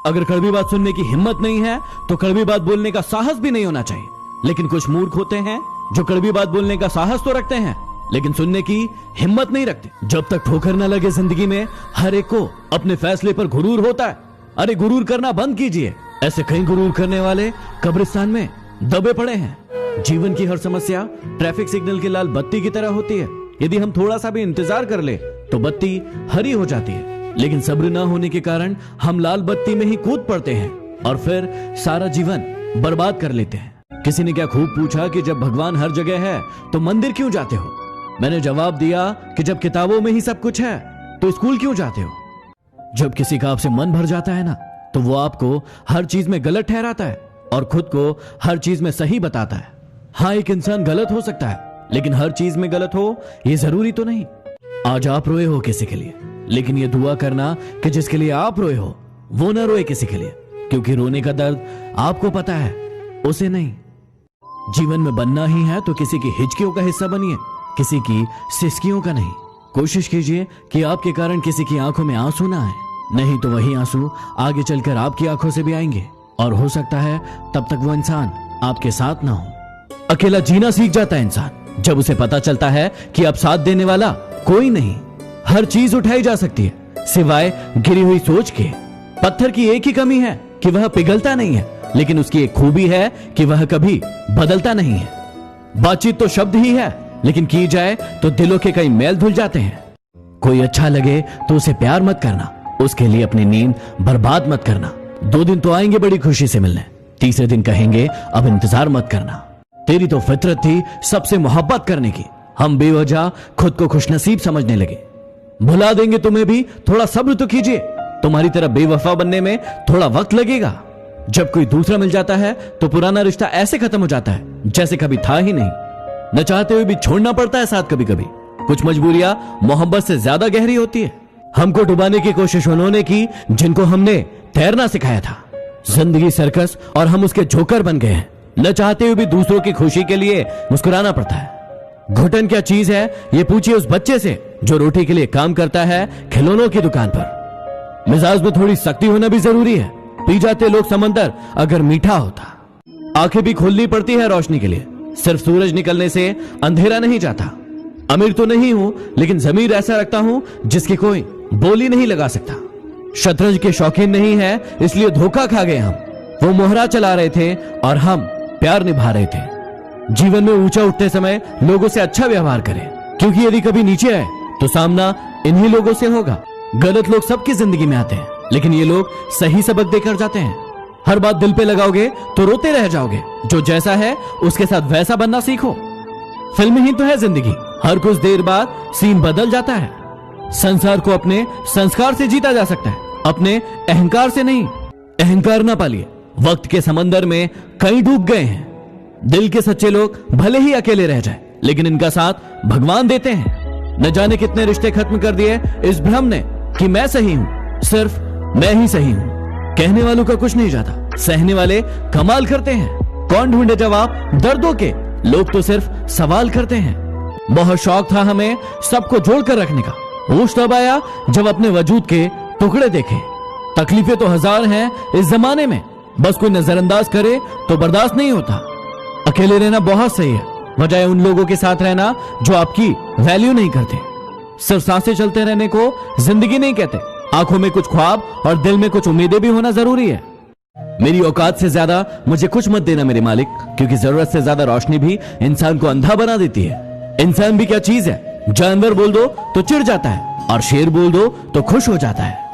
अगर कड़वी बात सुनने की हिम्मत नहीं है तो कड़वी बात बोलने का साहस भी नहीं होना चाहिए। लेकिन कुछ मूर्ख होते हैं जो कड़वी बात बोलने का साहस तो रखते हैं लेकिन सुनने की हिम्मत नहीं रखते। जब तक ठोकर न लगे जिंदगी में हर एक को अपने फैसले पर गुरूर होता है। अरे गुरूर करना बंद कीजिए। ऐसे कई गुरूर करने वाले कब्रिस्तान में दबे पड़े हैं। जीवन की हर समस्या ट्रैफिक सिग्नल की लाल बत्ती की तरह होती है। यदि हम थोड़ा सा भी इंतजार कर ले तो बत्ती हरी हो जाती है, लेकिन सब्र न होने के कारण हम लाल बत्ती में ही कूद पड़ते हैं और फिर सारा जीवन बर्बाद कर लेते हैं। किसी ने क्या खूब पूछा कि जब भगवान हर जगह है तो मंदिर क्यों जाते हो? मैंने जवाब दिया कि जब किताबों में ही सब कुछ है तो स्कूल क्यों जाते हो? जब किसी का आपसे मन भर जाता है ना तो वो आपको हर चीज में गलत ठहराता है और खुद को हर चीज में सही बताता है। हाँ, एक इंसान गलत हो सकता है लेकिन हर चीज में गलत हो ये जरूरी तो नहीं। आज आप रोए हो किसी के लिए, लेकिन ये दुआ करना कि जिसके लिए आप रोए हो वो ना रोए किसी के लिए, क्योंकि रोने का दर्द आपको पता है, उसे नहीं। जीवन में बनना ही है तो किसी की हिचकियों का हिस्सा बनिए, किसी की सिसकियों का नहीं। कोशिश कीजिए कि आपके कारण किसी की आंखों में आंसू ना आए, नहीं तो वही आंसू आगे चलकर आपकी आंखों से भी आएंगे और हो सकता है तब तक वो इंसान आपके साथ ना हो। अकेला जीना सीख जाता है इंसान जब उसे पता चलता है कि अब साथ देने वाला कोई नहीं। हर चीज उठाई जा सकती है सिवाय गिरी हुई सोच के। पत्थर की एक ही कमी है कि वह पिघलता नहीं है, लेकिन उसकी एक खूबी है कि वह कभी बदलता नहीं है। बातचीत तो शब्द ही है, लेकिन की जाए तो दिलों के कई मैल धुल जाते हैं। कोई अच्छा लगे तो उसे प्यार मत करना, उसके लिए अपनी नींद बर्बाद मत करना। 2 दिन तो आएंगे बड़ी खुशी से मिलने, तीसरे दिन कहेंगे अब इंतजार मत करना। तेरी तो फितरत थी सबसे मोहब्बत करने की, हम बेवजह खुद को खुशनसीब समझने लगे। भुला देंगे तुम्हें भी, थोड़ा सब्र तो कीजिए। तुम्हारी तरह बेवफा बनने में थोड़ा वक्त लगेगा। जब कोई दूसरा मिल जाता है तो पुराना रिश्ता ऐसे खत्म हो जाता है जैसे कभी था ही नहीं। न चाहते हुए भी छोड़ना पड़ता है साथ कभी कभी। कुछ मजबूरियां मोहब्बत से ज्यादा गहरी होती है। हमको डुबाने की कोशिश उन्होंने की जिनको हमने तैरना सिखाया था। जिंदगी सर्कस और हम उसके जोकर बन गए हैं। न चाहते हुए भी दूसरों की खुशी के लिए मुस्कुराना पड़ता है। घुटन क्या चीज है ये पूछिए उस बच्चे से जो रोटी के लिए काम करता है खिलौनों की दुकान पर। मिजाज में थोड़ी सख्ती होना भी जरूरी है। पी जाते लोग समंदर अगर मीठा होता। आंखें भी खोलनी पड़ती है रोशनी के लिए। सिर्फ सूरज निकलने से अंधेरा नहीं जाता। अमीर तो नहीं हूं लेकिन जमीर ऐसा रखता हूं जिसकी कोई बोली नहीं लगा सकता। शतरंज के शौकीन नहीं है इसलिए धोखा खा गए हम। वो मोहरा चला रहे थे और हम प्यार निभा रहे थे। जीवन में ऊंचा उठते समय लोगों से अच्छा व्यवहार करें, क्योंकि यदि कभी नीचे आए तो सामना इन्हीं लोगों से होगा। गलत लोग सबकी जिंदगी में आते हैं, लेकिन ये लोग सही सबक देकर जाते हैं। हर बात दिल पे लगाओगे तो रोते रह जाओगे। जो जैसा है उसके साथ वैसा बनना सीखो। फिल्म ही तो है जिंदगी, हर कुछ देर बाद सीन बदल जाता है। संसार को अपने संस्कार से जीता जा सकता है, अपने अहंकार से नहीं। अहंकार ना पालिए, वक्त के समंदर में कई डूब गए हैं। दिल के सच्चे लोग भले ही अकेले रह जाए, लेकिन इनका साथ भगवान देते हैं। न जाने कितने रिश्ते खत्म कर दिए इस भ्रम ने कि मैं सही हूं, सिर्फ मैं ही सही हूं। कहने वालों का कुछ नहीं जाता, सहने वाले कमाल करते हैं। कौन ढूंढे जवाब दर्दों के, लोग तो सिर्फ सवाल करते हैं। बहुत शौक था हमें सबको जोड़कर रखने का। होश तब आया जब अपने वजूद के टुकड़े देखे। तकलीफें तो हजार हैं इस जमाने में, बस कोई नजरअंदाज करे तो बर्दाश्त नहीं होता। अकेले रहना बहुत सही है, बजाय उन लोगों के साथ रहना जो आपकी वैल्यू नहीं करते। सिर्फ सांसें चलते रहने को जिंदगी नहीं कहते। आंखों में कुछ ख्वाब और दिल में कुछ उम्मीदें भी होना जरूरी है। मेरी औकात से ज्यादा मुझे कुछ मत देना मेरे मालिक, क्योंकि जरूरत से ज्यादा रोशनी भी इंसान को अंधा बना देती है। इंसान भी क्या चीज है, जानवर बोल दो तो चिढ़ जाता है और शेर बोल दो तो खुश हो जाता है।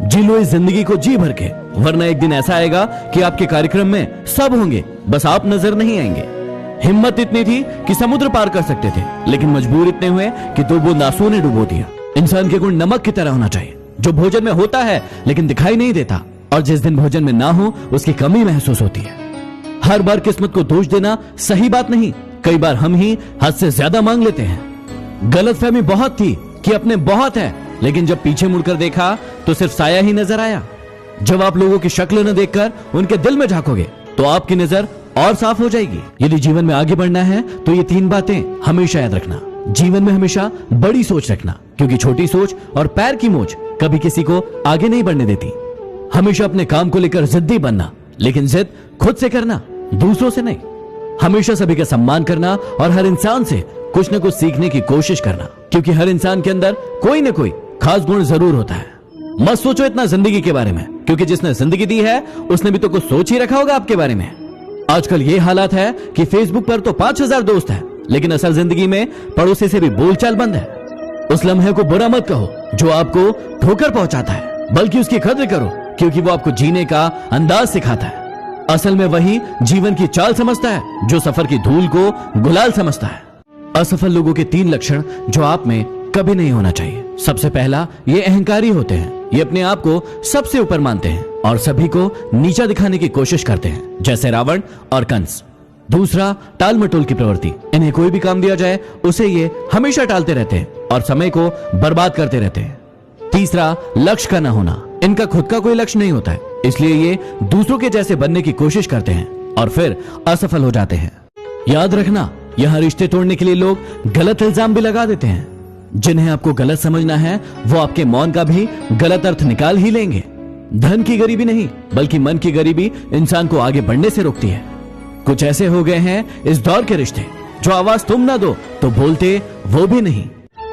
जी लो इस जिंदगी को जी भर के, वरना एक दिन ऐसा आएगा कि आपके कार्यक्रम में सब होंगे, बस आप नजर नहीं आएंगे। हिम्मत इतनी थी कि समुद्र पार कर सकते थे, लेकिन मजबूर इतने हुए कि 2 बूंद आंसुओं ने डुबो दिया। इंसान के गुण नमक की तरह होना चाहिए, जो भोजन में होता है लेकिन दिखाई नहीं देता, और जिस दिन भोजन में ना हो उसकी कमी महसूस होती है। हर बार किस्मत को दोष देना सही बात नहीं। कई बार हम ही हद से ज्यादा मांग लेते हैं। गलतफहमी बहुत थी कि अपने बहुत है, लेकिन जब पीछे मुड़कर देखा तो सिर्फ साया ही नजर आया। जब आप लोगों की शक्ल न देखकर उनके दिल में झांकोगे तो आपकी नजर और साफ हो जाएगी। यदि जीवन में आगे बढ़ना है तो ये 3 बातें हमेशा याद रखना। जीवन में हमेशा बड़ी सोच रखना, क्योंकि छोटी सोच और पैर की मोच कभी किसी को आगे नहीं बढ़ने देती। हमेशा अपने काम को लेकर जिद्दी बनना, लेकिन जिद खुद से करना, दूसरों से नहीं। हमेशा सभी का सम्मान करना और हर इंसान से कुछ न कुछ सीखने की कोशिश करना, क्योंकि हर इंसान के अंदर कोई न कोई खास गुण जरूर होता है। मत सोचो इतना जिंदगी के बारे में, क्योंकि जिसने जिंदगी दी है उसने भी तो कुछ सोच ही रखा होगा आपके बारे में। आजकल ये हालात है कि फेसबुक पर तो 5000 दोस्त हैं, लेकिन असल जिंदगी में पड़ोसी से भी बोलचाल बंद है। उस लम्हे को बुरा मत कहो जो आपको ठोकर पहुंचाता है, बल्कि उसकी कद्र करो, क्योंकि वो आपको जीने का अंदाज सिखाता है। असल में वही जीवन की चाल समझता है जो सफर की धूल को गुलाल समझता है। असफल लोगों के 3 लक्षण जो आप में कभी नहीं होना चाहिए। सबसे पहला, ये अहंकारी होते हैं। ये अपने आप को सबसे ऊपर मानते हैं और सभी को नीचा दिखाने की कोशिश करते हैं, जैसे रावण और कंस। दूसरा, टाल मटोल की प्रवृत्ति। इन्हें कोई भी काम दिया जाए उसे ये हमेशा टालते रहते हैं और समय को बर्बाद करते रहते हैं। तीसरा, लक्ष्य का न होना। इनका खुद का कोई लक्ष्य नहीं होता है, इसलिए ये दूसरों के जैसे बनने की कोशिश करते हैं और फिर असफल हो जाते हैं। याद रखना, यहां रिश्ते तोड़ने के लिए लोग गलत इल्जाम भी लगा देते हैं। जिन्हें आपको गलत समझना है वो आपके मौन का भी गलत अर्थ निकाल ही लेंगे। धन की गरीबी नहीं, बल्कि मन की गरीबी इंसान को आगे बढ़ने से रोकती है। कुछ ऐसे हो गए हैं इस दौर के रिश्ते, जो आवाज तुम ना दो तो बोलते वो भी नहीं।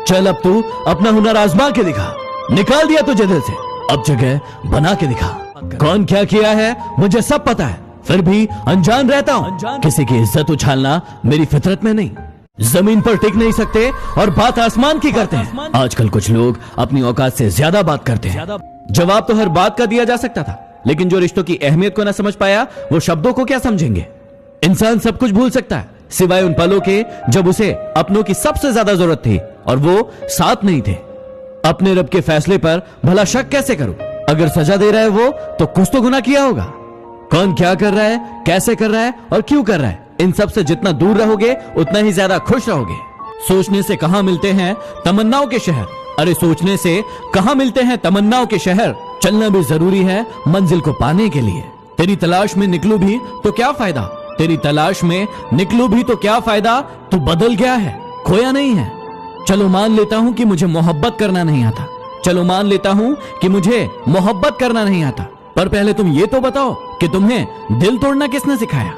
चल अब तू अपना हुनर आजमा के दिखा, निकाल दिया तुझे दिल से, अब जगह बना के दिखा। कौन क्या किया है मुझे सब पता है, फिर भी अनजान रहता हूँ। किसी की इज्जत उछालना मेरी फितरत में नहीं। जमीन पर टिक नहीं सकते और बात आसमान की करते हैं। आजकल कुछ लोग अपनी औकात से ज्यादा बात करते हैं। जवाब तो हर बात का दिया जा सकता था, लेकिन जो रिश्तों की अहमियत को ना समझ पाया वो शब्दों को क्या समझेंगे। इंसान सब कुछ भूल सकता है सिवाय उन पलों के जब उसे अपनों की सबसे ज्यादा जरूरत थी और वो साथ नहीं थे। अपने रब के फैसले पर भला शक कैसे करूं? अगर सजा दे रहा है वो तो कुछ तो गुनाह किया होगा। कौन क्या कर रहा है, कैसे कर रहा है और क्यों कर रहा है, इन सब से जितना दूर रहोगे उतना ही ज्यादा खुश रहोगे। सोचने से कहां मिलते हैं तमन्नाओं के शहर। अरे सोचने से कहां मिलते हैं तमन्नाओं के शहर। चलना भी जरूरी है मंजिल को पाने के लिए। तेरी तलाश में निकलूं भी तो क्या फायदा, तेरी तलाश में निकलूं भी तो क्या फायदा। तू बदल गया है, खोया नहीं है। चलो मान लेता हूं कि मुझे मोहब्बत करना नहीं आता, चलो मान लेता हूं कि मुझे मोहब्बत करना नहीं आता, पर पहले तुम ये तो बताओ कि तुम्हें दिल तोड़ना किसने सिखाया।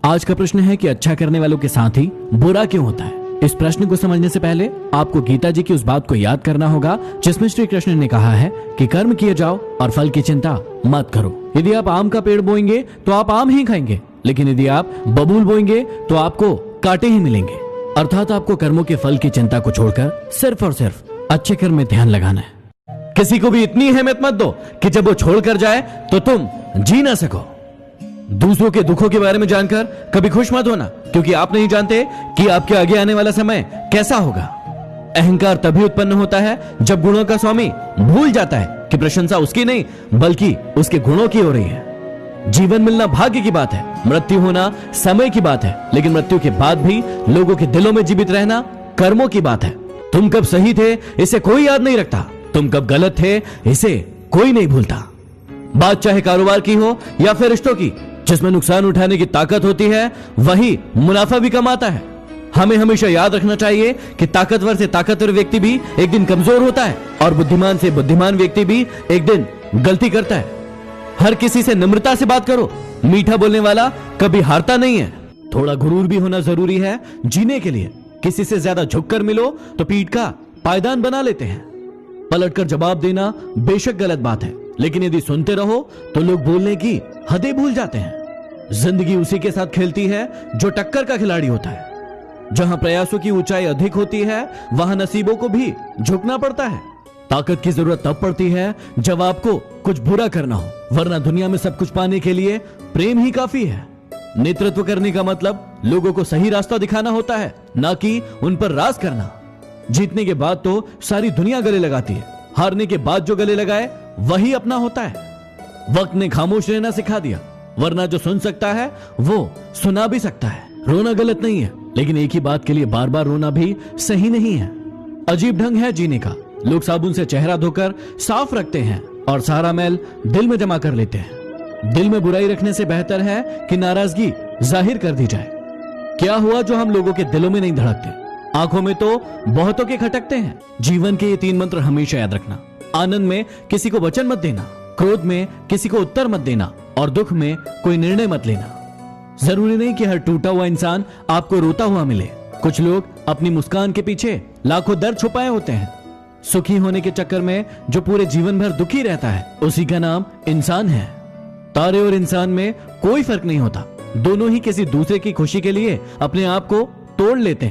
आज का प्रश्न है कि अच्छा करने वालों के साथ ही बुरा क्यों होता है। इस प्रश्न को समझने से पहले आपको गीता जी की उस बात को याद करना होगा जिसमें श्री कृष्ण ने कहा है कि कर्म किए जाओ और फल की चिंता मत करो। यदि आप आम का पेड़ बोएंगे तो आप आम ही खाएंगे, लेकिन यदि आप बबूल बोएंगे तो आपको कांटे ही मिलेंगे। अर्थात आपको कर्मों के फल की चिंता को छोड़कर सिर्फ और सिर्फ अच्छे कर्म में ध्यान लगाना है। किसी को भी इतनी अहमियत मत दो कि जब वो छोड़कर जाए तो तुम जी ना सको। दूसरों के दुखों के बारे में जानकर कभी खुश मत होना, क्योंकि आप नहीं जानते कि आपके आगे आने वाला समय कैसा होगा। अहंकार तभी उत्पन्न होता है जब गुणों का स्वामी भूल जाता है कि प्रशंसा उसकी नहीं बल्कि उसके गुणों की हो रही है। जीवन मिलना भाग्य की बात है, मृत्यु होना समय की बात है, लेकिन मृत्यु के बाद भी लोगों के दिलों में जीवित रहना कर्मों की बात है। तुम कब सही थे इसे कोई याद नहीं रखता, तुम कब गलत थे इसे कोई नहीं भूलता। बात चाहे कारोबार की हो या फिर रिश्तों की, जिसमें नुकसान उठाने की ताकत होती है वही मुनाफा भी कमाता है। हमें हमेशा याद रखना चाहिए कि ताकतवर से ताकतवर व्यक्ति भी एक दिन कमजोर होता है और बुद्धिमान से बुद्धिमान व्यक्ति भी एक दिन गलती करता है। हर किसी से नम्रता से बात करो, मीठा बोलने वाला कभी हारता नहीं है। थोड़ा गुरूर भी होना जरूरी है जीने के लिए। किसी से ज्यादा झुककर मिलो तो पीठ का पायदान बना लेते हैं। पलटकर जवाब देना बेशक गलत बात है, लेकिन यदि सुनते रहो तो लोग बोलने की हदें भूल जाते हैं। जिंदगी उसी के साथ खेलती है जो टक्कर का खिलाड़ी होता है। जहां प्रयासों की ऊंचाई अधिक होती है वहां नसीबों को भी झुकना पड़ता है। ताकत की जरूरत तब पड़ती है जब आपको कुछ बुरा करना हो, वरना दुनिया में सब कुछ पाने के लिए प्रेम ही काफी है। नेतृत्व करने का मतलब लोगों को सही रास्ता दिखाना होता है, ना कि उन पर राज करना। जीतने के बाद तो सारी दुनिया गले लगाती है, हारने के बाद जो गले लगाए वही अपना होता है। वक्त ने खामोश रहना सिखा दिया, वरना जो सुन सकता है वो सुना भी सकता है। रोना गलत नहीं है, लेकिन एक ही बात के लिए बार बार रोना भी सही नहीं है। अजीब ढंग है जीने का। लोग साबुन से चेहरा धोकर साफ रखते हैं और सारा मैल दिल में जमा कर लेते हैं। दिल में बुराई रखने से बेहतर है कि नाराजगी जाहिर कर दी जाए। क्या हुआ जो हम लोगों के दिलों में नहीं धड़कते, आंखों में तो बहुतों के खटकते हैं। जीवन के ये 3 मंत्र हमेशा याद रखना। आनंद में किसी को वचन मत देना, क्रोध में किसी को उत्तर मत देना और दुख में कोई निर्णय मत लेना। जरूरी नहीं कि हर टूटा हुआ इंसान आपको रोता हुआ मिले। कुछ लोग अपनी मुस्कान के पीछे लाखों दर्द छुपाए होते हैं। सुखी होने के चक्कर में जो पूरे जीवन भर दुखी रहता है, उसी का नाम इंसान है। तारे और इंसान में कोई फर्क नहीं होता, दोनों ही किसी दूसरे की खुशी के लिए अपने आप को तोड़ लेते हैं।